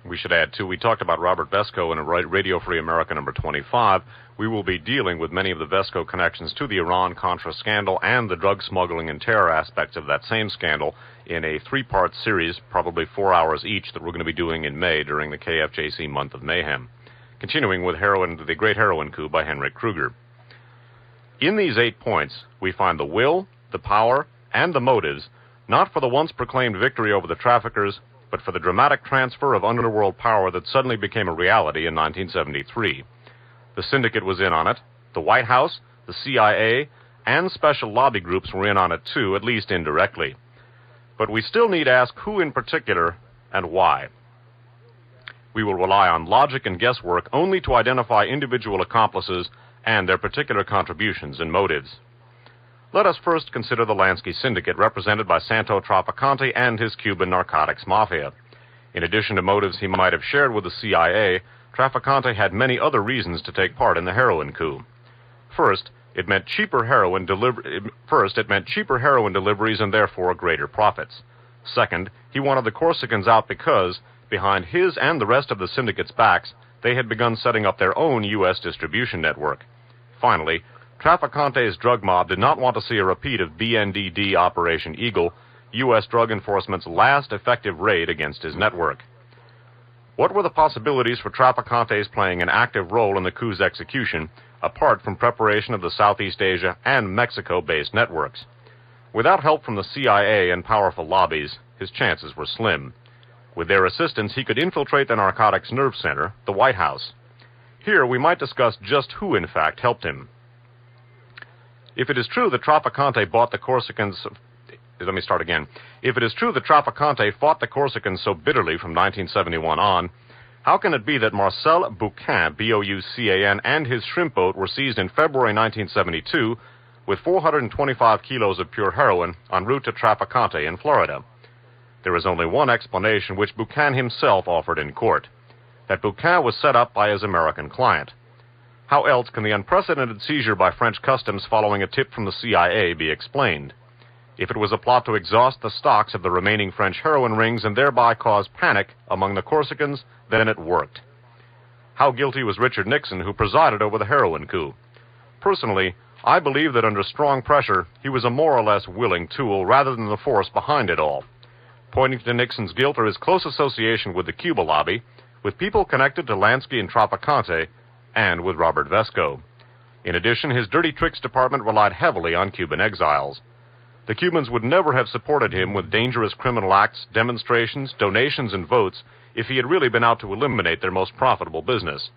We should add, too, we talked about Robert Vesco in a Radio Free America number 25. We will be dealing with many of the Vesco connections to the Iran-Contra scandal and the drug smuggling and terror aspects of that same scandal in a three-part series, probably 4 hours each, that we're going to be doing in May during the KFJC Month of Mayhem. Continuing with The Great Heroin Coup by Henrik Kruger. In these 8 points, we find the will, the power, and the motives, not for the once-proclaimed victory over the traffickers, but for the dramatic transfer of underworld power that suddenly became a reality in 1973. The syndicate was in on it, the White House, the CIA, and special lobby groups were in on it too, at least indirectly. But we still need to ask who in particular and why. We will rely on logic and guesswork only to identify individual accomplices and their particular contributions and motives. Let us first consider the Lansky syndicate represented by Santo Trafficante and his Cuban narcotics mafia. In addition to motives he might have shared with the CIA, Trafficante had many other reasons to take part in the heroin coup. First, it meant cheaper heroin deliveries and therefore greater profits. Second, he wanted the Corsicans out because, behind his and the rest of the syndicate's backs, they had begun setting up their own U.S. distribution network. Finally, Trafficante's drug mob did not want to see a repeat of BNDD Operation Eagle, U.S. Drug Enforcement's last effective raid against his network. What were the possibilities for Trafficante's playing an active role in the coup's execution, apart from preparation of the Southeast Asia and Mexico-based networks? Without help from the CIA and powerful lobbies, his chances were slim. With their assistance, he could infiltrate the narcotics nerve center, the White House. Here we might discuss just who, in fact, helped him. If it is true that Trafficante fought the Corsicans so bitterly from 1971 on, how can it be that Marcel Boucan, B-O-U-C-A-N, and his shrimp boat were seized in February 1972 with 425 kilos of pure heroin en route to Trafficante in Florida? There is only one explanation, which Boucan himself offered in court, that Boucan was set up by his American client. How else can the unprecedented seizure by French customs following a tip from the CIA be explained? If it was a plot to exhaust the stocks of the remaining French heroin rings and thereby cause panic among the Corsicans, then it worked. How guilty was Richard Nixon, who presided over the heroin coup? Personally, I believe that under strong pressure, he was a more or less willing tool rather than the force behind it all. Pointing to Nixon's guilt are his close association with the Cuba lobby, with people connected to Lansky and Trafficante, and with Robert Vesco. In addition, his dirty tricks department relied heavily on Cuban exiles. The Cubans would never have supported him with dangerous criminal acts, demonstrations, donations, and votes if he had really been out to eliminate their most profitable business.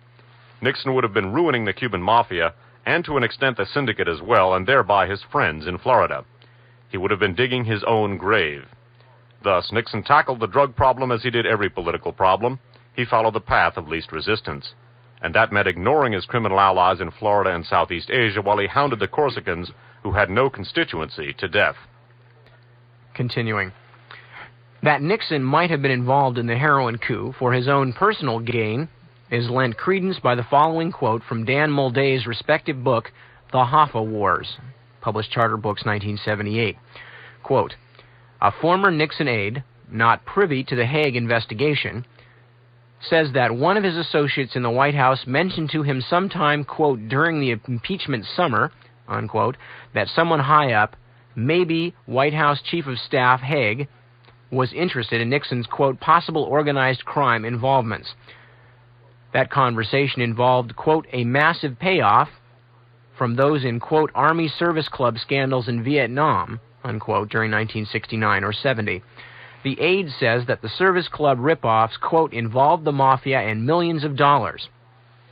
Nixon would have been ruining the Cuban mafia, and to an extent the syndicate as well, and thereby his friends in Florida. He would have been digging his own grave. Thus, Nixon tackled the drug problem as he did every political problem. He followed the path of least resistance. And that meant ignoring his criminal allies in Florida and Southeast Asia while he hounded the Corsicans, who had no constituency, to death. Continuing. That Nixon might have been involved in the heroin coup for his own personal gain is lent credence by the following quote from Dan Molday's respective book, The Hoffa Wars, published Charter Books, 1978. Quote, a former Nixon aide, not privy to the Hague investigation, says that one of his associates in the White House mentioned to him sometime, quote, during the impeachment summer, unquote, that someone high up, maybe White House Chief of Staff Haig, was interested in Nixon's, quote, possible organized crime involvements. That conversation involved, quote, a massive payoff from those in, quote, Army Service Club scandals in Vietnam, unquote, during 1969 or 70. The aide says that the Service Club ripoffs, quote, involved the mafia and millions of dollars,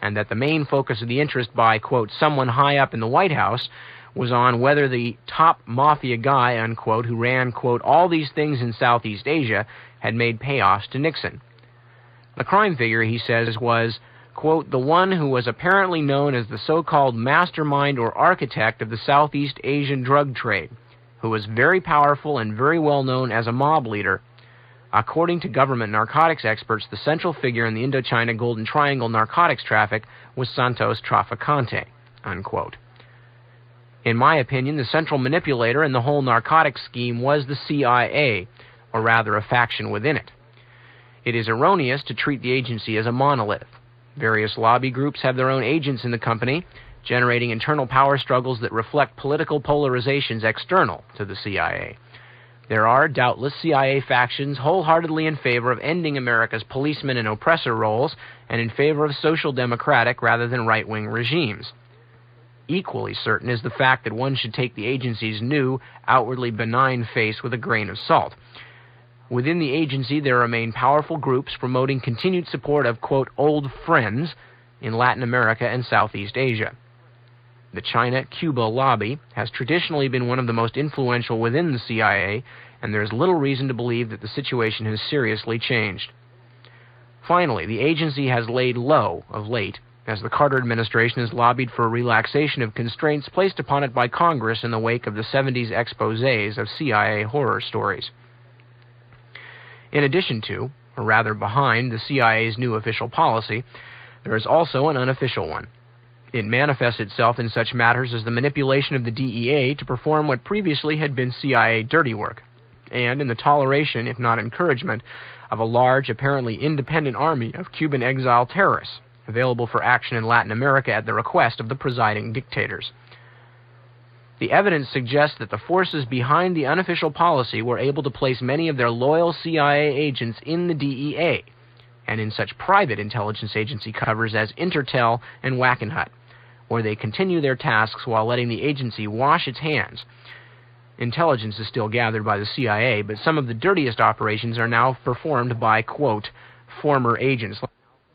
and that the main focus of the interest by, quote, someone high up in the White House was on whether the top mafia guy, unquote, who ran, quote, all these things in Southeast Asia had made payoffs to Nixon. The crime figure, he says, was, quote, the one who was apparently known as the so-called mastermind or architect of the Southeast Asian drug trade, who was very powerful and very well known as a mob leader. According to government narcotics experts, the central figure in the Indochina Golden Triangle narcotics traffic was Santos Trafficante, unquote. In my opinion, the central manipulator in the whole narcotics scheme was the CIA, or rather a faction within it. It is erroneous to treat the agency as a monolith. Various lobby groups have their own agents in the company, generating internal power struggles that reflect political polarizations external to the CIA. There are, doubtless, CIA factions wholeheartedly in favor of ending America's policeman and oppressor roles and in favor of social democratic rather than right-wing regimes. Equally certain is the fact that one should take the agency's new, outwardly benign face with a grain of salt. Within the agency, there remain powerful groups promoting continued support of, quote, old friends in Latin America and Southeast Asia. The China-Cuba lobby has traditionally been one of the most influential within the CIA, and there is little reason to believe that the situation has seriously changed. Finally, the agency has laid low of late, as the Carter administration has lobbied for a relaxation of constraints placed upon it by Congress in the wake of the 70s exposés of CIA horror stories. In addition to, or rather behind, the CIA's new official policy, there is also an unofficial one. It manifests itself in such matters as the manipulation of the DEA to perform what previously had been CIA dirty work, and in the toleration, if not encouragement, of a large, apparently independent army of Cuban exile terrorists, available for action in Latin America at the request of the presiding dictators. The evidence suggests that the forces behind the unofficial policy were able to place many of their loyal CIA agents in the DEA, and in such private intelligence agency covers as Intertel and Wackenhut, where they continue their tasks while letting the agency wash its hands. Intelligence is still gathered by the CIA, but some of the dirtiest operations are now performed by, quote, former agents.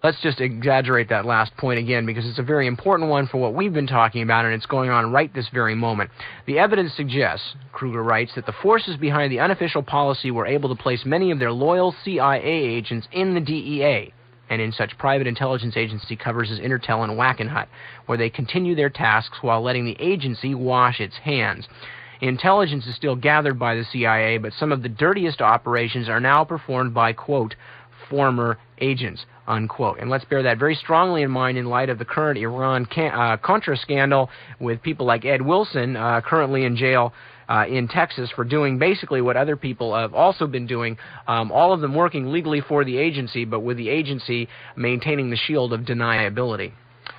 Let's just exaggerate that last point again because it's a very important one for what we've been talking about, and it's going on right this very moment. The evidence suggests, Kruger writes, that the forces behind the unofficial policy were able to place many of their loyal CIA agents in the DEA, and in such private intelligence agency covers as Intertel and Wackenhut, where they continue their tasks while letting the agency wash its hands. Intelligence is still gathered by the CIA, but some of the dirtiest operations are now performed by, quote, former agents, unquote. And let's bear that very strongly in mind in light of the current Iran-Contra scandal with people like Ed Wilson, currently in jail in Texas for doing basically what other people have also been doing, all of them working legally for the agency, but with the agency maintaining the shield of deniability.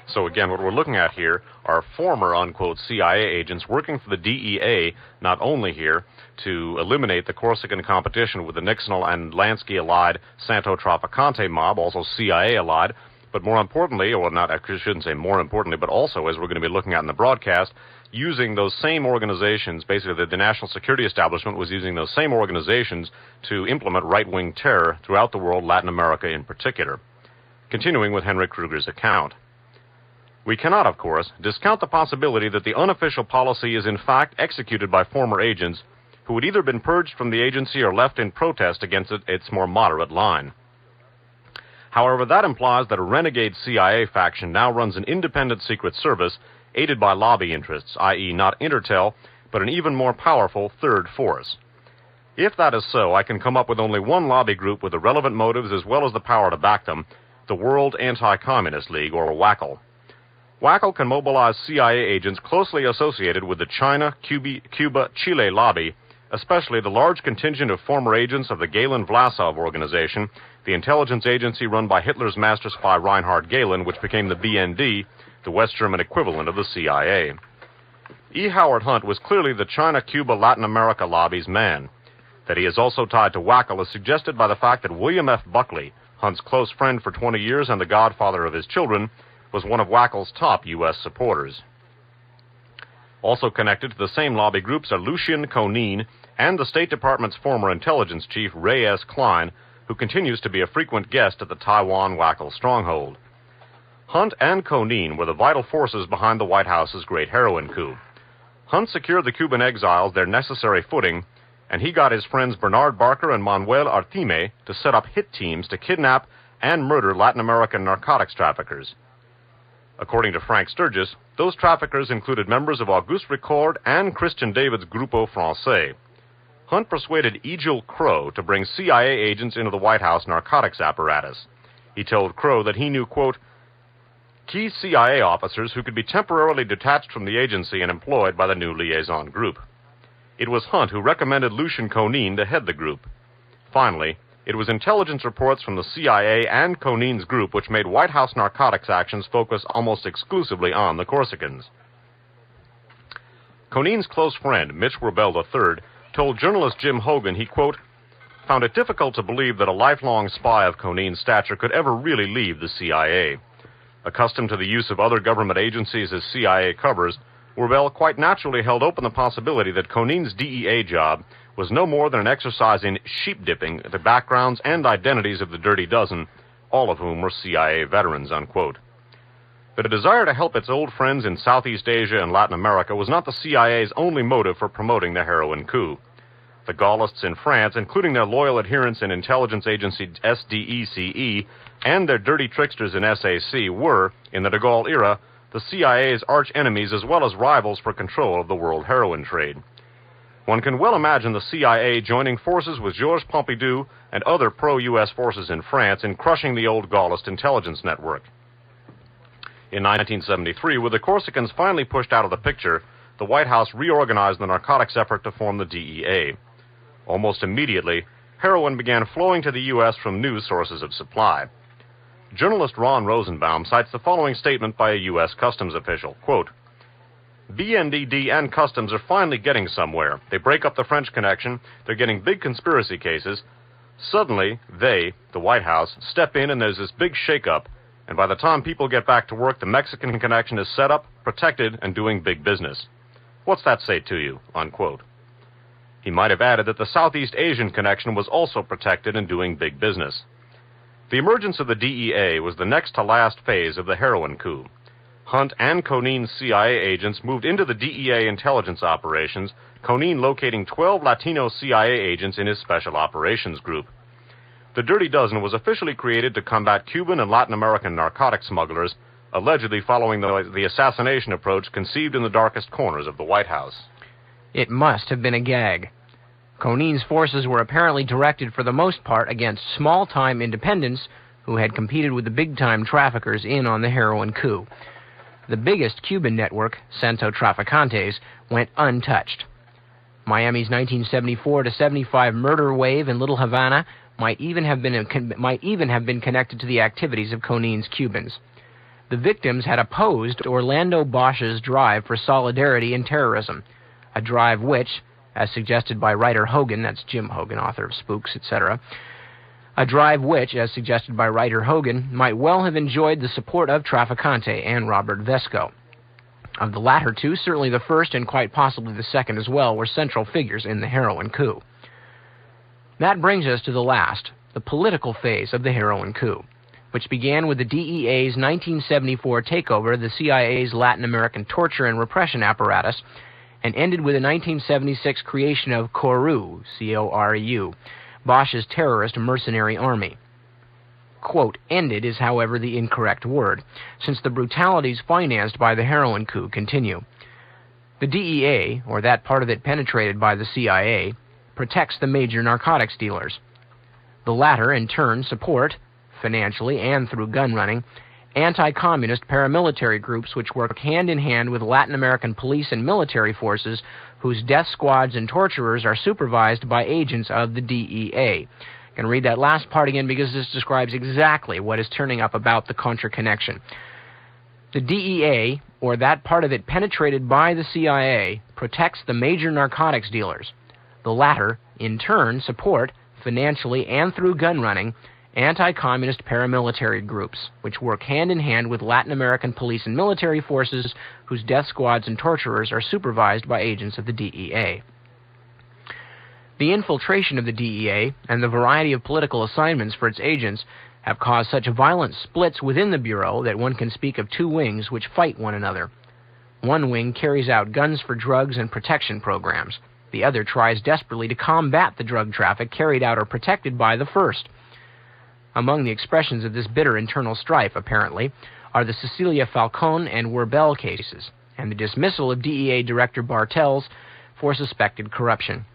So again, what we're looking at here are former, unquote, CIA agents working for the DEA, not only here to eliminate the Corsican competition with the Nixon and Lansky-allied Santo Trafficante mob, also CIA-allied, but more importantly, or not, I shouldn't say more importantly, but also, as we're going to be looking at in the broadcast, using those same organizations, basically the national security establishment was using those same organizations to implement right-wing terror throughout the world, Latin America in particular. Continuing with Henry Kruger's account. We cannot, of course, discount the possibility that the unofficial policy is in fact executed by former agents who had either been purged from the agency or left in protest against its more moderate line. However, that implies that a renegade CIA faction now runs an independent secret service aided by lobby interests, i.e. not Intertel, but an even more powerful third force. If that is so, I can come up with only one lobby group with the relevant motives as well as the power to back them, the World Anti-Communist League, or WACL. WACL can mobilize CIA agents closely associated with the China, Cuba, Chile lobby, especially the large contingent of former agents of the Gehlen-Vlasov organization, the intelligence agency run by Hitler's master spy Reinhard Gehlen, which became the BND, the West German equivalent of the CIA. E. Howard Hunt was clearly the China-Cuba Latin America lobby's man. That he is also tied to WACL is suggested by the fact that William F. Buckley, Hunt's close friend for 20 years and the godfather of his children, was one of WACL's top U.S. supporters. Also connected to the same lobby groups are Lucien Conein and the State Department's former intelligence chief, Ray S. Klein, who continues to be a frequent guest at the Taiwan WACL stronghold. Hunt and Conein were the vital forces behind the White House's great heroin coup. Hunt secured the Cuban exiles their necessary footing, and he got his friends Bernard Barker and Manuel Artime to set up hit teams to kidnap and murder Latin American narcotics traffickers. According to Frank Sturgis, those traffickers included members of Auguste Ricord and Christian David's Grupo Francais. Hunt persuaded Egil Crow to bring CIA agents into the White House narcotics apparatus. He told Crow that he knew, quote, key CIA officers who could be temporarily detached from the agency and employed by the new liaison group. It was Hunt who recommended Lucien Conein to head the group. Finally, It was intelligence reports from the CIA and Conin's group which made White House narcotics actions focus almost exclusively on the Corsicans. Conin's close friend, Mitch Rebel III, told journalist Jim Hogan he, quote, found it difficult to believe that a lifelong spy of Conin's stature could ever really leave the CIA. Accustomed to the use of other government agencies as CIA covers, Rebel quite naturally held open the possibility that Conin's DEA job was no more than an exercise in sheep-dipping the backgrounds and identities of the Dirty Dozen, all of whom were CIA veterans, unquote. But a desire to help its old friends in Southeast Asia and Latin America was not the CIA's only motive for promoting the heroin coup. The Gaullists in France, including their loyal adherents in intelligence agency SDECE and their dirty tricksters in SAC, were, in the de Gaulle era, the CIA's arch enemies as well as rivals for control of the world heroin trade. One can well imagine the CIA joining forces with Georges Pompidou and other pro-U.S. forces in France in crushing the old Gaullist intelligence network. In 1973, with the Corsicans finally pushed out of the picture, the White House reorganized the narcotics effort to form the DEA. Almost immediately, heroin began flowing to the U.S. from new sources of supply. Journalist Ron Rosenbaum cites the following statement by a U.S. Customs official, quote, BNDD and Customs are finally getting somewhere. They break up the French connection. They're getting big conspiracy cases. Suddenly, they, the White House, step in and there's this big shakeup. And by the time people get back to work, the Mexican connection is set up, protected, and doing big business. What's that say to you? Unquote. He might have added that the Southeast Asian connection was also protected and doing big business. The emergence of the DEA was the next to last phase of the heroin coup. Hunt and Conin's CIA agents moved into the DEA intelligence operations, Conin locating 12 Latino CIA agents in his Special Operations Group. The Dirty Dozen was officially created to combat Cuban and Latin American narcotic smugglers, allegedly following the assassination approach conceived in the darkest corners of the White House. It must have been a gag. Conin's forces were apparently directed for the most part against small-time independents who had competed with the big-time traffickers in on the heroin coup. The biggest Cuban network, Centro Traficantes, went untouched. Miami's 1974-75 murder wave in Little Havana might even have been connected to the activities of Conin's Cubans. The victims had opposed Orlando Bosch's drive for solidarity in terrorism, a drive which, as suggested by writer Hogan, that's Jim Hogan, author of Spooks, etc., a drive which, as suggested by writer Hogan, might well have enjoyed the support of Traficante and Robert Vesco. Of the latter two, certainly the first and quite possibly the second as well were central figures in the heroin coup. That brings us to the last, the political phase of the heroin coup, which began with the DEA's 1974 takeover of the CIA's Latin American torture and repression apparatus and ended with the 1976 creation of COREU, C-O-R-E-U, Bosch's terrorist mercenary army. Quote, ended is, however, the incorrect word, since the brutalities financed by the heroin coup continue. The DEA, or that part of it penetrated by the CIA, protects the major narcotics dealers. The latter, in turn, support, financially and through gun running, anti-communist paramilitary groups which work hand-in-hand with Latin American police and military forces whose death squads and torturers are supervised by agents of the DEA. I'm going to read that last part again because this describes exactly what is turning up about the Contra connection. The DEA, or that part of it penetrated by the CIA, protects the major narcotics dealers. The latter, in turn, support, financially and through gun running, anti-communist paramilitary groups, which work hand-in-hand with Latin American police and military forces whose death squads and torturers are supervised by agents of the DEA. The infiltration of the DEA and the variety of political assignments for its agents have caused such violent splits within the Bureau that one can speak of two wings which fight one another. One wing carries out guns for drugs and protection programs. The other tries desperately to combat the drug traffic carried out or protected by the first. Among the expressions of this bitter internal strife, apparently, are the Cecilia Falcon and Werbel cases, and the dismissal of DEA Director Bartels for suspected corruption.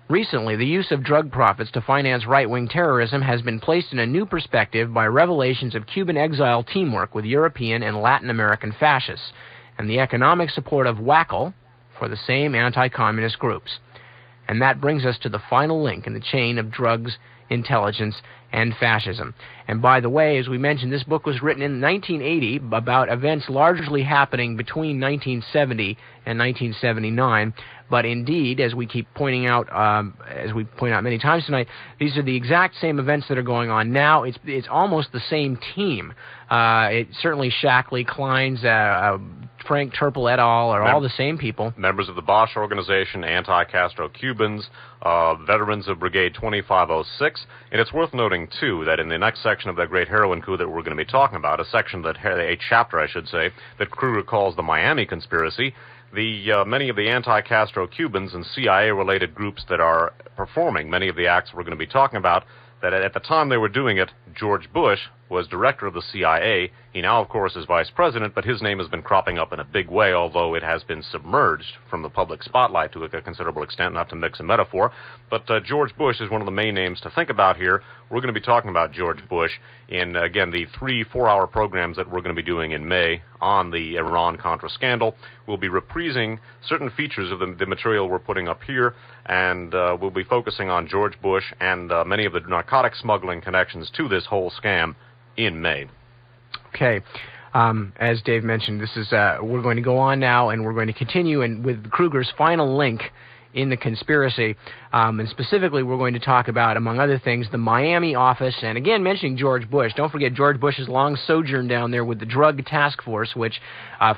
Recently, the use of drug profits to finance right-wing terrorism has been placed in a new perspective by revelations of Cuban exile teamwork with European and Latin American fascists, and the economic support of WACL for the same anti-communist groups. And that brings us to the final link in the chain of drugs, intelligence, and fascism. And by the way, as we mentioned, this book was written in 1980 about events largely happening between 1970 and 1979. But indeed, as we keep pointing out, as we point out many times tonight, these are the exact same events that are going on now. It's almost the same team. Certainly Shackley, Kleins, Frank Turple et al. Are all the same people. Members of the Bosch organization, anti-Castro Cubans, veterans of Brigade 2506. And it's worth noting, too, that in the next section of that great heroin coup that we're going to be talking about, a chapter, I should say, that Kruger calls the Miami Conspiracy, many of the anti-Castro Cubans and CIA-related groups that are performing many of the acts we're going to be talking about, that at the time they were doing it, George Bush was director of the CIA. He now, of course, is vice president, but his name has been cropping up in a big way, although it has been submerged from the public spotlight to a considerable extent, not to mix a metaphor. But George Bush is one of the main names to think about here. We're going to be talking about George Bush in, again, the 3-4-hour programs that we're going to be doing in May on the Iran-Contra scandal. We'll be reprising certain features of the material we're putting up here, and we'll be focusing on George Bush and many of the narcotic smuggling connections to this whole scam in May. Okay. As Dave mentioned, this is we're going to go on now, and we're going to continue with Kruger's final link in the conspiracy, and specifically we're going to talk about, among other things, the Miami office, and again mentioning George Bush. Don't forget George Bush's long sojourn down there with the Drug Task Force, which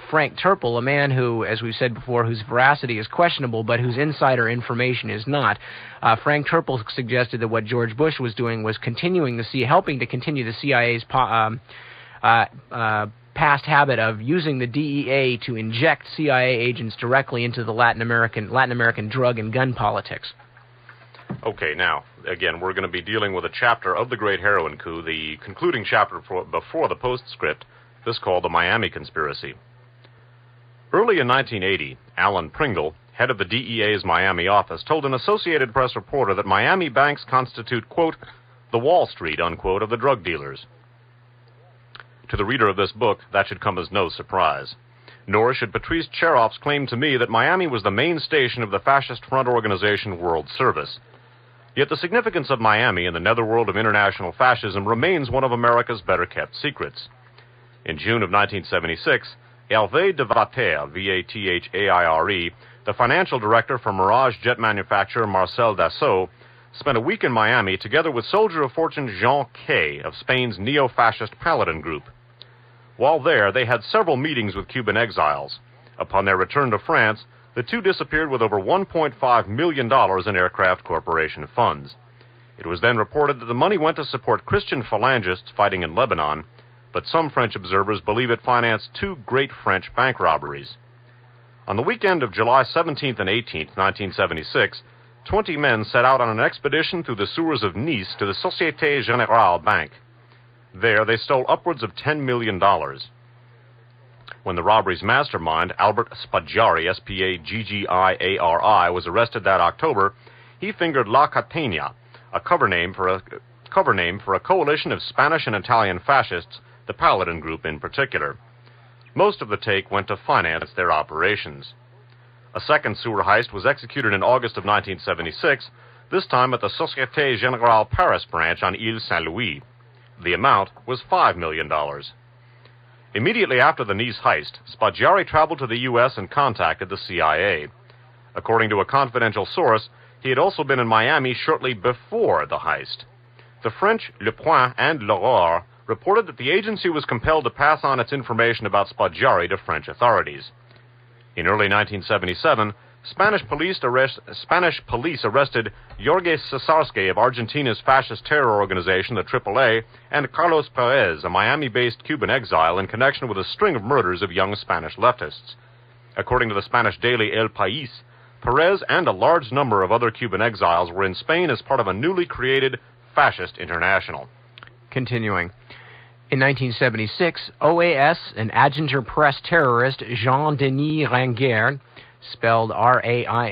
Frank Turple, a man who, as we've said before, whose veracity is questionable, but whose insider information is not. Frank Turple suggested that what George Bush was doing was helping to continue the CIA's past habit of using the DEA to inject CIA agents directly into the Latin American drug and gun politics. Okay, now, again, we're going to be dealing with a chapter of the Great Heroin Coup, the concluding chapter before the postscript, this called the Miami Conspiracy. Early in 1980, Alan Pringle, head of the DEA's Miami office, told an Associated Press reporter that Miami banks constitute, quote, the Wall Street, unquote, of the drug dealers. To the reader of this book, that should come as no surprise. Nor should Patrice Cheroff's claim to me that Miami was the main station of the fascist front organization World Service. Yet the significance of Miami in the netherworld of international fascism remains one of America's better-kept secrets. In June of 1976, Hervé de Vatere, V-A-T-H-A-I-R-E, the financial director for Mirage jet manufacturer Marcel Dassault, spent a week in Miami together with soldier of fortune Jean Kay of Spain's neo-fascist Paladin Group. While there, they had several meetings with Cuban exiles. Upon their return to France, the two disappeared with over $1.5 million in aircraft corporation funds. It was then reported that the money went to support Christian phalangists fighting in Lebanon, but some French observers believe it financed 2 great French bank robberies. On the weekend of July 17th and 18th, 1976, 20 men set out on an expedition through the sewers of Nice to the Société Générale Bank. There, they stole upwards of $10 million. When the robbery's mastermind, Albert Spaggiari, S-P-A-G-G-I-A-R-I, was arrested that October, he fingered La Catena, a cover name for a coalition of Spanish and Italian fascists, the Paladin Group in particular. Most of the take went to finance their operations. A second sewer heist was executed in August of 1976, this time at the Société Générale Paris branch on Ile Saint-Louis. The amount was $5 million. Immediately after the Nice heist, Spaggiari traveled to the U.S. and contacted the CIA. According to a confidential source, he had also been in Miami shortly before the heist. The French Le Point and L'Aurore reported that the agency was compelled to pass on its information about Spaggiari to French authorities. In early 1977, Spanish police arrested Jorge Cesarski of Argentina's fascist terror organization, the AAA, and Carlos Perez, a Miami-based Cuban exile, in connection with a string of murders of young Spanish leftists. According to the Spanish daily El País, Perez and a large number of other Cuban exiles were in Spain as part of a newly created fascist international. Continuing. In 1976, OAS and Adjutant Press terrorist Jean-Denis Rangard, spelled R-A-I-N-G-E-A-R-D,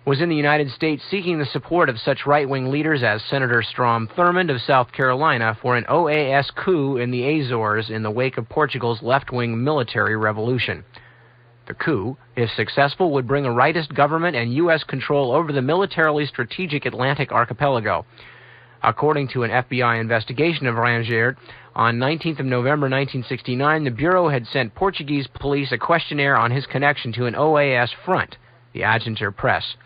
was in the United States seeking the support of such right-wing leaders as Senator Strom Thurmond of South Carolina for an OAS coup in the Azores in the wake of Portugal's left-wing military revolution. The coup, if successful, would bring a rightist government and U.S. control over the militarily strategic Atlantic archipelago. According to an FBI investigation of Rangert, on 19th of November 1969, the Bureau had sent Portuguese police a questionnaire on his connection to an OAS front, the Agenter Press.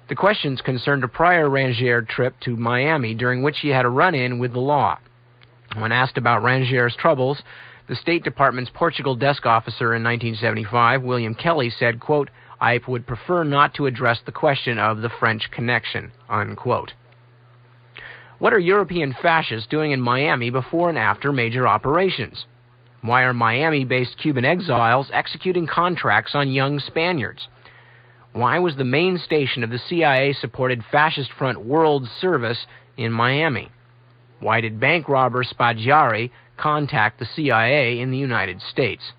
The questions concerned a prior Rangert trip to Miami during which he had a run-in with the law. When asked about Rangert's troubles, the State Department's Portugal desk officer in 1975, William Kelly, said, quote, "I would prefer not to address the question of the French connection," unquote. What are European fascists doing in Miami before and after major operations? Why are Miami-based Cuban exiles executing contracts on young Spaniards? Why was the main station of the CIA-supported fascist front World Service in Miami? Why did bank robber Spaggiari contact the CIA in the United States?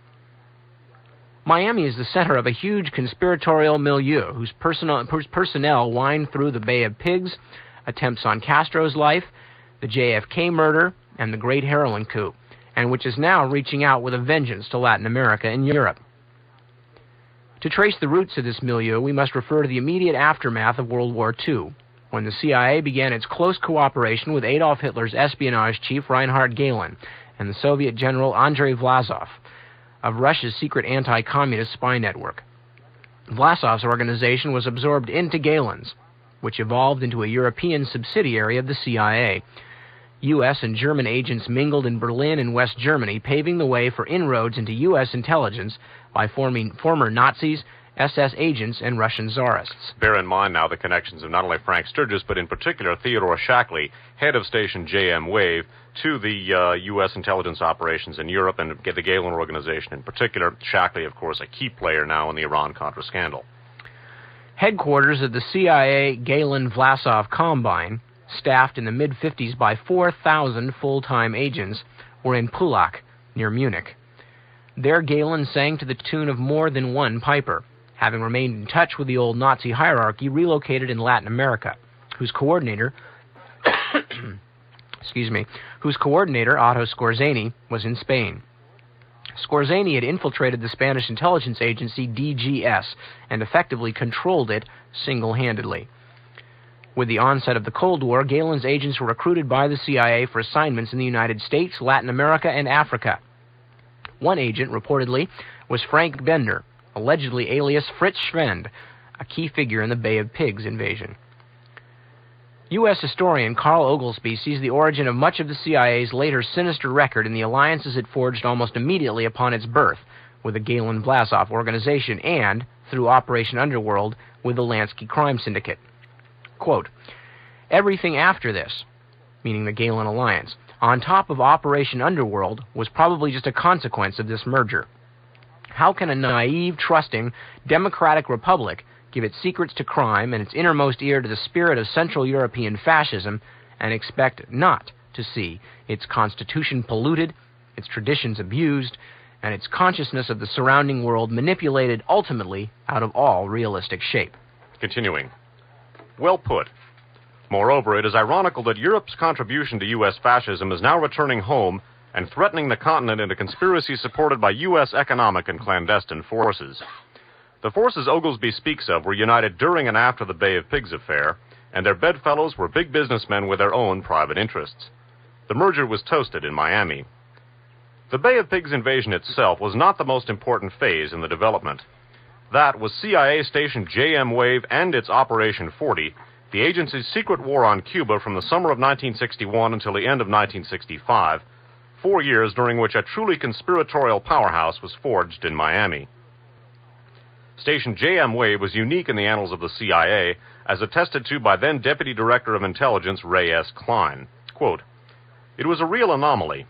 Miami is the center of a huge conspiratorial milieu whose personnel wind through the Bay of Pigs, attempts on Castro's life, the JFK murder, and the Great Heroin Coup, and which is now reaching out with a vengeance to Latin America and Europe. To trace the roots of this milieu, we must refer to the immediate aftermath of World War II, when the CIA began its close cooperation with Adolf Hitler's espionage chief Reinhard Gehlen and the Soviet general Andrei Vlasov of Russia's secret anti-communist spy network. Vlasov's organization was absorbed into Gehlen's, which evolved into a European subsidiary of the CIA. U.S. and German agents mingled in Berlin and West Germany, paving the way for inroads into U.S. intelligence by forming former Nazis, SS agents, and Russian czarists. Bear in mind now the connections of not only Frank Sturgis, but in particular Theodore Shackley, head of station JM Wave, to the U.S. intelligence operations in Europe and the Gehlen organization in particular. Shackley, of course, a key player now in the Iran-Contra scandal. Headquarters of the CIA Gehlen-Vlasov Combine, staffed in the mid-50s by 4,000 full-time agents, were in Pullack, near Munich. There Gehlen sang to the tune of more than one piper, having remained in touch with the old Nazi hierarchy relocated in Latin America, whose coordinator, Otto Skorzeny, was in Spain. Skorzeny had infiltrated the Spanish intelligence agency DGS and effectively controlled it single-handedly. With the onset of the Cold War, Gehlen's agents were recruited by the CIA for assignments in the United States, Latin America, and Africa. One agent, reportedly, was Frank Bender, allegedly alias Fritz Schwend, a key figure in the Bay of Pigs invasion. U.S. historian Carl Oglesby sees the origin of much of the CIA's later sinister record in the alliances it forged almost immediately upon its birth with the Gehlen-Vlasov organization and, through Operation Underworld, with the Lansky crime syndicate. Quote, "Everything after this," meaning the Gehlen alliance, "on top of Operation Underworld was probably just a consequence of this merger. How can a naive, trusting, democratic republic give its secrets to crime and its innermost ear to the spirit of Central European fascism and expect not to see its constitution polluted, its traditions abused, and its consciousness of the surrounding world manipulated ultimately out of all realistic shape?" Continuing. Well put. Moreover, it is ironical that Europe's contribution to U.S. fascism is now returning home and threatening the continent in a conspiracy supported by U.S. economic and clandestine forces. The forces Oglesby speaks of were united during and after the Bay of Pigs affair, and their bedfellows were big businessmen with their own private interests. The merger was toasted in Miami. The Bay of Pigs invasion itself was not the most important phase in the development. That was CIA station JM Wave and its Operation 40, the agency's secret war on Cuba from the summer of 1961 until the end of 1965, 4 years during which a truly conspiratorial powerhouse was forged in Miami. Station JM Wave was unique in the annals of the CIA, as attested to by then Deputy Director of Intelligence Ray S. Klein. Quote, "It was a real anomaly.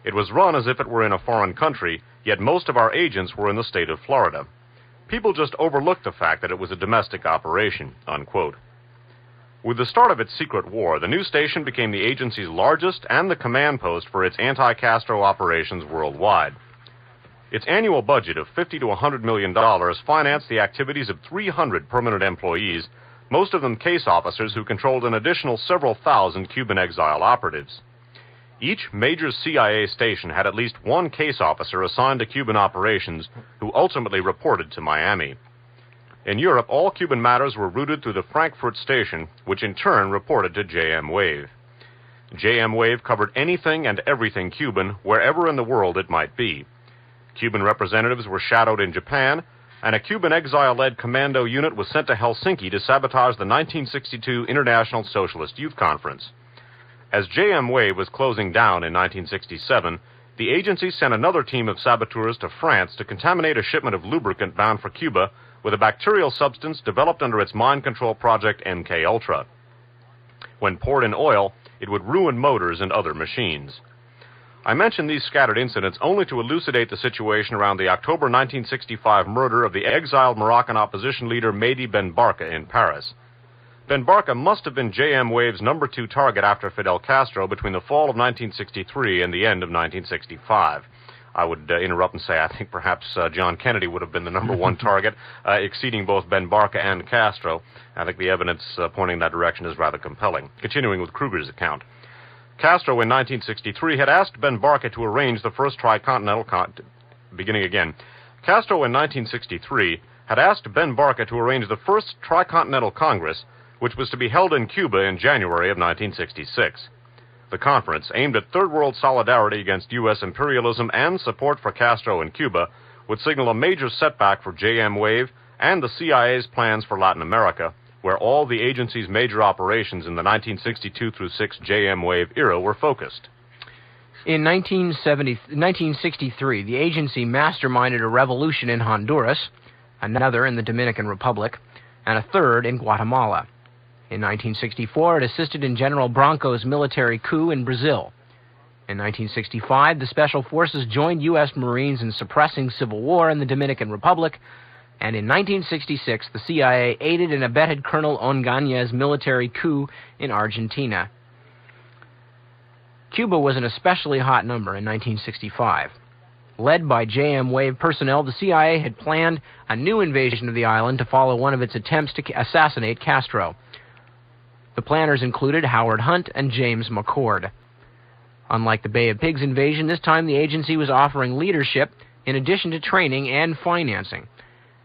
It was run as if it were in a foreign country, yet most of our agents were in the state of Florida. People just overlooked the fact that it was a domestic operation," unquote. With the start of its secret war, the new station became the agency's largest and the command post for its anti-Castro operations worldwide. Its annual budget of $50 to $100 million financed the activities of 300 permanent employees, most of them case officers who controlled an additional several thousand Cuban exile operatives. Each major CIA station had at least one case officer assigned to Cuban operations who ultimately reported to Miami. In Europe, all Cuban matters were routed through the Frankfurt station, which in turn reported to JM Wave. JM Wave covered anything and everything Cuban, wherever in the world it might be. Cuban representatives were shadowed in Japan, and a Cuban exile-led commando unit was sent to Helsinki to sabotage the 1962 International Socialist Youth Conference. As JM Wave was closing down in 1967, the agency sent another team of saboteurs to France to contaminate a shipment of lubricant bound for Cuba with a bacterial substance developed under its mind control project MK-Ultra. When poured in oil, it would ruin motors and other machines. I mention these scattered incidents only to elucidate the situation around the October 1965 murder of the exiled Moroccan opposition leader Mehdi Ben Barka in Paris. Ben Barka must have been JM Wave's number 2 target after Fidel Castro between the fall of 1963 and the end of 1965. I would interrupt and say I think perhaps John Kennedy would have been the number 1 target, exceeding both Ben Barka and Castro. I think the evidence pointing in that direction is rather compelling. Continuing with Kruger's account. Castro in 1963 had asked Ben Barka to arrange the first tricontinental Castro in 1963 had asked Ben Barka to arrange the first tricontinental Congress, which was to be held in Cuba in January of 1966. The conference, aimed at Third World solidarity against U.S. imperialism and support for Castro in Cuba, would signal a major setback for JM Wave and the CIA's plans for Latin America, where all the agency's major operations in the 1962-6 JM Wave era were focused. In 1963, the agency masterminded a revolution in Honduras, another in the Dominican Republic, and a third in Guatemala. In 1964, it assisted in General Branco's military coup in Brazil. In 1965, the Special Forces joined U.S. Marines in suppressing civil war in the Dominican Republic, and in 1966, the CIA aided and abetted Colonel Ongañez's military coup in Argentina. Cuba was an especially hot number in 1965. Led by JM Wave personnel, the CIA had planned a new invasion of the island to follow one of its attempts to assassinate Castro. The planners included Howard Hunt and James McCord. Unlike the Bay of Pigs invasion, this time the agency was offering leadership in addition to training and financing.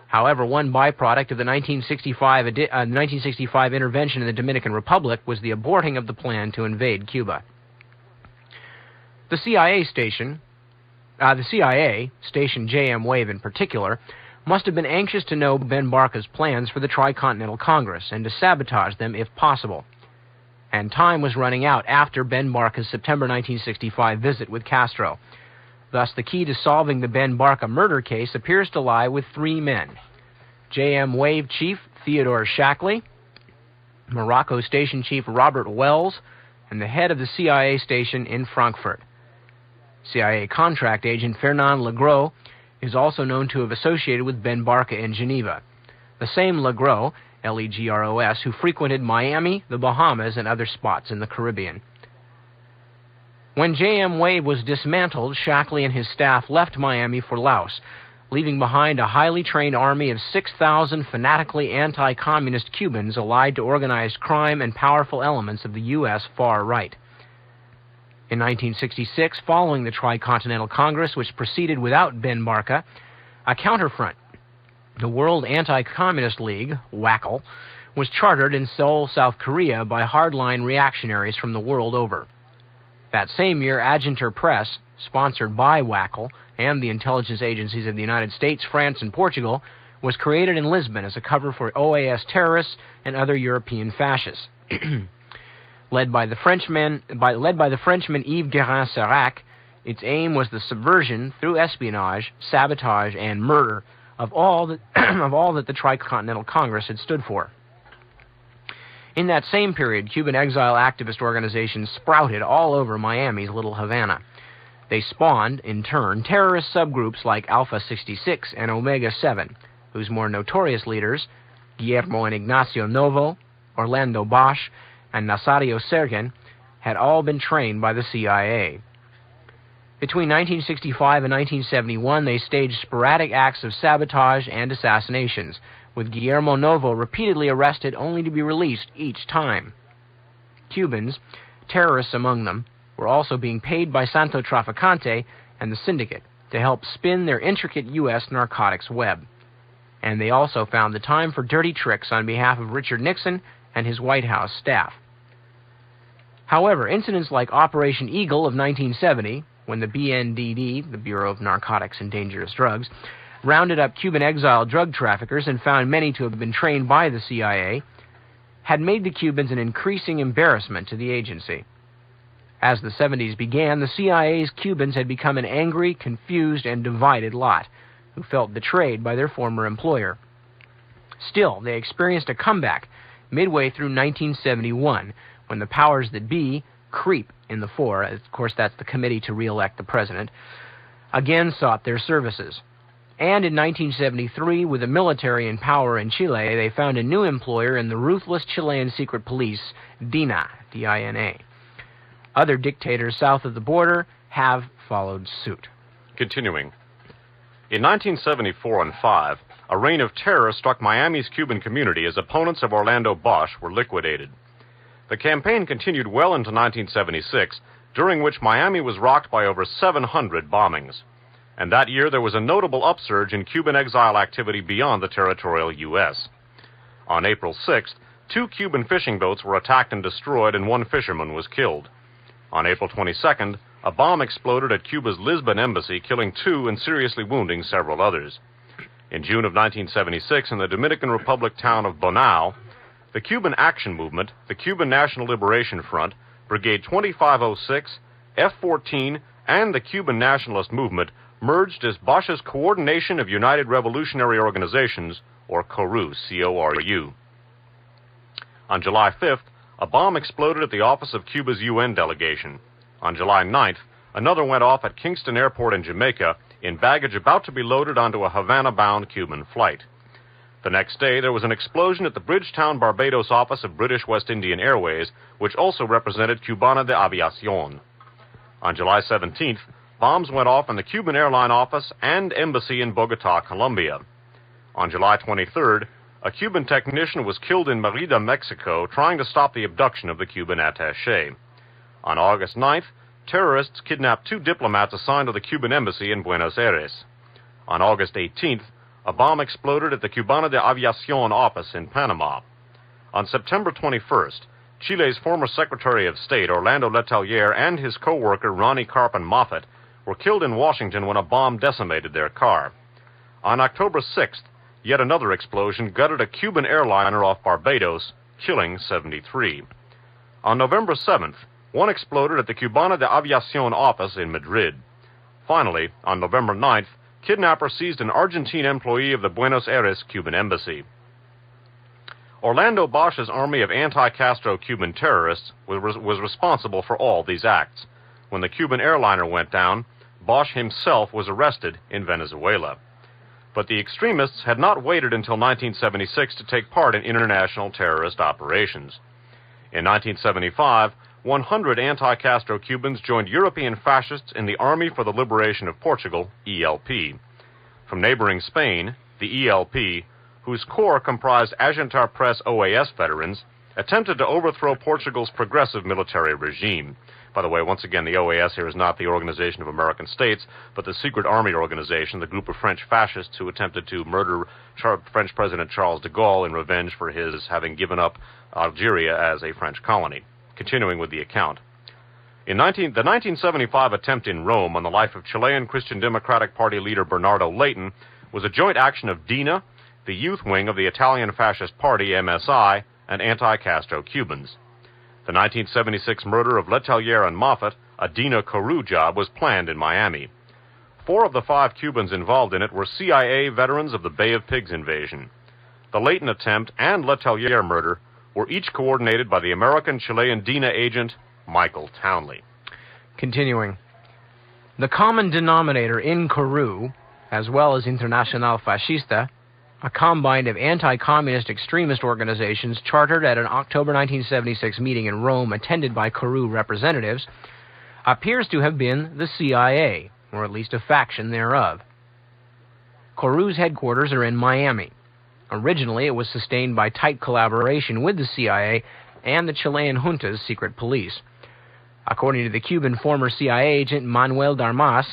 However, one byproduct of the 1965 intervention in the Dominican Republic was the aborting of the plan to invade Cuba. The CIA, station JM Wave in particular, must have been anxious to know Ben Barka's plans for the Tricontinental Congress and to sabotage them if possible. And time was running out after Ben Barka's September 1965 visit with Castro. Thus, the key to solving the Ben Barka murder case appears to lie with 3 men: JM Wave Chief Theodore Shackley, Morocco Station Chief Robert Wells, and the head of the CIA station in Frankfurt. CIA contract agent Fernand Legros is also known to have associated with Ben Barka in Geneva. The same Legros, Legros, who frequented Miami, the Bahamas, and other spots in the Caribbean. When JM Wave was dismantled, Shackley and his staff left Miami for Laos, leaving behind a highly trained army of 6,000 fanatically anti-communist Cubans allied to organized crime and powerful elements of the U.S. far right. In 1966, following the Tricontinental Congress, which proceeded without Ben Barka, a counterfront, the World Anti-Communist League, WACL, was chartered in Seoul, South Korea by hardline reactionaries from the world over. That same year, Aginter Press, sponsored by WACL and the intelligence agencies of the United States, France, and Portugal, was created in Lisbon as a cover for OAS terrorists and other European fascists. Led by the Frenchman Yves Guérin-Serac, its aim was the subversion through espionage, sabotage, and murder of all that the Tricontinental Congress had stood for. In that same period, Cuban exile activist organizations sprouted all over Miami's Little Havana. They spawned, in turn, terrorist subgroups like Alpha 66 and Omega 7, whose more notorious leaders, Guillermo and Ignacio Novo, Orlando Bosch, and Nazario Sergen, had all been trained by the CIA. Between 1965 and 1971, they staged sporadic acts of sabotage and assassinations, with Guillermo Novo repeatedly arrested only to be released each time. Cubans, terrorists among them, were also being paid by Santo Traficante and the syndicate to help spin their intricate U.S. narcotics web. And they also found the time for dirty tricks on behalf of Richard Nixon and his White House staff. However, incidents like Operation Eagle of 1970, when the BNDD, the Bureau of Narcotics and Dangerous Drugs, rounded up Cuban exile drug traffickers and found many to have been trained by the CIA, had made the Cubans an increasing embarrassment to the agency. As the 70s began, the CIA's Cubans had become an angry, confused, and divided lot who felt betrayed by their former employer. Still, they experienced a comeback midway through 1971 when the powers that be, CREEP in the fore, of course that's the Committee to Re-elect the President, again sought their services. And in 1973, with the military in power in Chile, they found a new employer in the ruthless Chilean secret police, DINA, D-I-N-A. Other dictators south of the border have followed suit. Continuing. In 1974 and 5, a reign of terror struck Miami's Cuban community as opponents of Orlando Bosch were liquidated. The campaign continued well into 1976, during which Miami was rocked by over 700 bombings. And that year there was a notable upsurge in Cuban exile activity beyond the territorial U.S. On April 6th, 2 Cuban fishing boats were attacked and destroyed, and 1 fisherman was killed. On April 22nd, a bomb exploded at Cuba's Lisbon embassy, killing 2 and seriously wounding several others. In June of 1976, in the Dominican Republic town of Bonao, the Cuban Action Movement, the Cuban National Liberation Front, Brigade 2506, F-14, and the Cuban Nationalist Movement merged as Bosch's Coordination of United Revolutionary Organizations, or CORU, C-O-R-U. On July 5th, a bomb exploded at the office of Cuba's UN delegation. On July 9th, another went off at Kingston Airport in Jamaica in baggage about to be loaded onto a Havana-bound Cuban flight. The next day, there was an explosion at the Bridgetown, Barbados office of British West Indian Airways, which also represented Cubana de Aviación. On July 17th, bombs went off in the Cuban airline office and embassy in Bogota, Colombia. On July 23rd, a Cuban technician was killed in Merida, Mexico, trying to stop the abduction of the Cuban attaché. On August 9th, terrorists kidnapped 2 diplomats assigned to the Cuban embassy in Buenos Aires. On August 18th, a bomb exploded at the Cubana de Aviación office in Panama. On September 21st, Chile's former Secretary of State, Orlando Letelier, and his co-worker, Ronnie Carpin Moffett, were killed in Washington when a bomb decimated their car. On October 6th, yet another explosion gutted a Cuban airliner off Barbados, killing 73. On November 7th, one exploded at the Cubana de Aviación office in Madrid. Finally, on November 9th, kidnappers seized an Argentine employee of the Buenos Aires Cuban embassy. Orlando Bosch's army of anti-Castro Cuban terrorists was responsible for all these acts. When the Cuban airliner went down, Bosch himself was arrested in Venezuela. But the extremists had not waited until 1976 to take part in international terrorist operations. In 1975, 100 anti-Castro Cubans joined European fascists in the Army for the Liberation of Portugal, ELP. From neighboring Spain, the ELP, whose core comprised Agentar Press OAS veterans, attempted to overthrow Portugal's progressive military regime. By the way, once again, the OAS here is not the Organization of American States, but the secret army organization, the group of French fascists who attempted to murder French President Charles de Gaulle in revenge for his having given up Algeria as a French colony. Continuing with the account. The 1975 attempt in Rome on the life of Chilean Christian Democratic Party leader Bernardo Leighton was a joint action of DINA, the youth wing of the Italian Fascist Party, MSI, and anti-Castro Cubans. The 1976 murder of Letelier and Moffett, a DINA CORU job, was planned in Miami. 4 of the 5 Cubans involved in it were CIA veterans of the Bay of Pigs invasion. The Leighton attempt and Letelier murder were each coordinated by the American-Chilean DINA agent, Michael Townley. Continuing. The common denominator in CORU, as well as Internacional Fascista, a combine of anti-communist extremist organizations chartered at an October 1976 meeting in Rome attended by CORU representatives, appears to have been the CIA, or at least a faction thereof. CORU's headquarters are in Miami. Originally, it was sustained by tight collaboration with the CIA and the Chilean junta's secret police. According to the Cuban former CIA agent Manuel Darmas,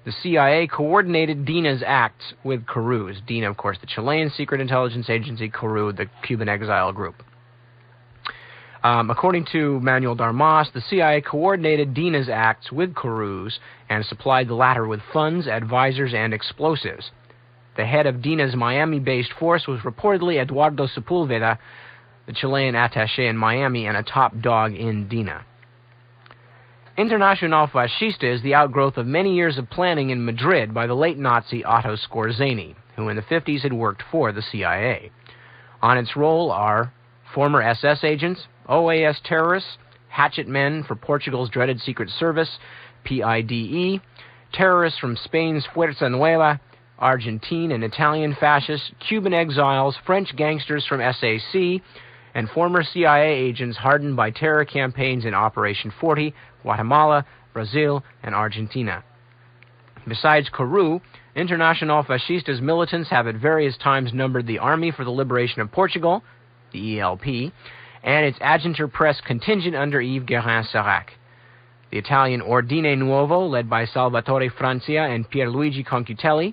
the CIA coordinated DINA's acts with Caru's. DINA, of course, the Chilean secret intelligence agency, Caru, the Cuban exile group. According to Manuel Darmas, the CIA coordinated DINA's acts with Caru's and supplied the latter with funds, advisors, and explosives. The head of DINA's Miami-based force was reportedly Eduardo Sepulveda, the Chilean attaché in Miami and a top dog in DINA. International Fascista is the outgrowth of many years of planning in Madrid by the late Nazi Otto Skorzeny, who in the 50s had worked for the CIA. On its roll are former SS agents, OAS terrorists, hatchet men for Portugal's dreaded Secret Service, PIDE, terrorists from Spain's Fuerza Nueva, Argentine and Italian fascists, Cuban exiles, French gangsters from SAC, and former CIA agents hardened by terror campaigns in Operation 40, Guatemala, Brazil, and Argentina. Besides Caru, International Fascista's militants have at various times numbered the Army for the Liberation of Portugal, the ELP, and its Adjutant Press contingent under Yves Guérin-Serac. The Italian Ordine Nuovo, led by Salvatore Francia and Pierluigi Concutelli,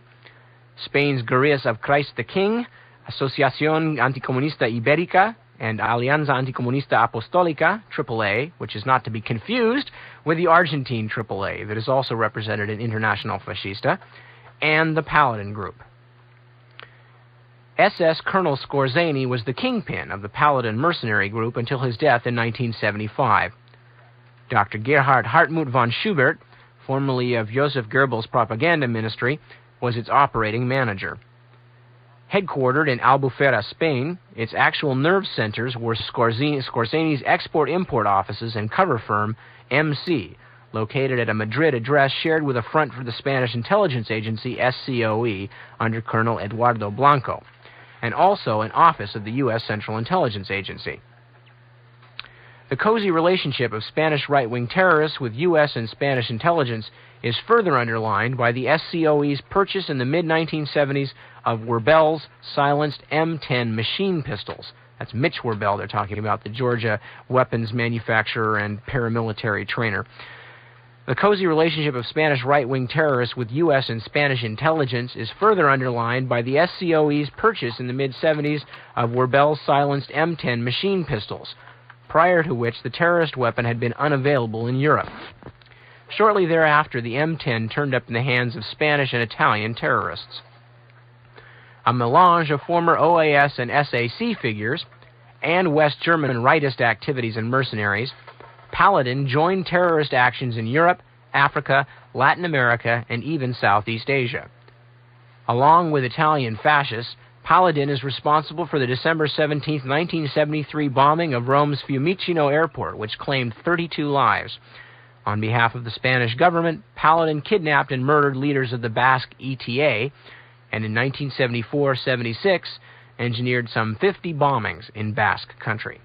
Spain's Guerrillas of Christ the King, Asociación Anticomunista Ibérica, and Alianza Anticomunista Apostolica, AAA, which is not to be confused with the Argentine AAA that is also represented in International Fascista, and the Paladin Group. SS Colonel Skorzeny was the kingpin of the Paladin mercenary group until his death in 1975. Dr. Gerhard Hartmut von Schubert, formerly of Joseph Goebbels' propaganda ministry, was its operating manager. Headquartered in Albufera, Spain, its actual nerve centers were Skorzeny's export-import offices and cover firm, MC, located at a Madrid address shared with a front for the Spanish intelligence agency, SCOE, under Colonel Eduardo Blanco, and also an office of the U.S. Central Intelligence Agency. The cozy relationship of Spanish right-wing terrorists with U.S. and Spanish intelligence is further underlined by the SCOE's purchase in the mid-1970s of Werbel's silenced M10 machine pistols. That's Mitch Werbel they're talking about, the Georgia weapons manufacturer and paramilitary trainer. The cozy relationship of Spanish right-wing terrorists with U.S. and Spanish intelligence is further underlined by the SCOE's purchase in the mid-70s of Werbel's silenced M10 machine pistols, prior to which the terrorist weapon had been unavailable in Europe. Shortly thereafter, the M10 turned up in the hands of Spanish and Italian terrorists. A melange of former OAS and SAC figures and West German rightist activities and mercenaries, Paladin joined terrorist actions in Europe, Africa, Latin America, and even Southeast Asia. Along with Italian fascists, Paladin is responsible for the December 17, 1973 bombing of Rome's Fiumicino airport, which claimed 32 lives. On behalf of the Spanish government, Paladin kidnapped and murdered leaders of the Basque ETA, and in 1974-76 engineered some 50 bombings in Basque country.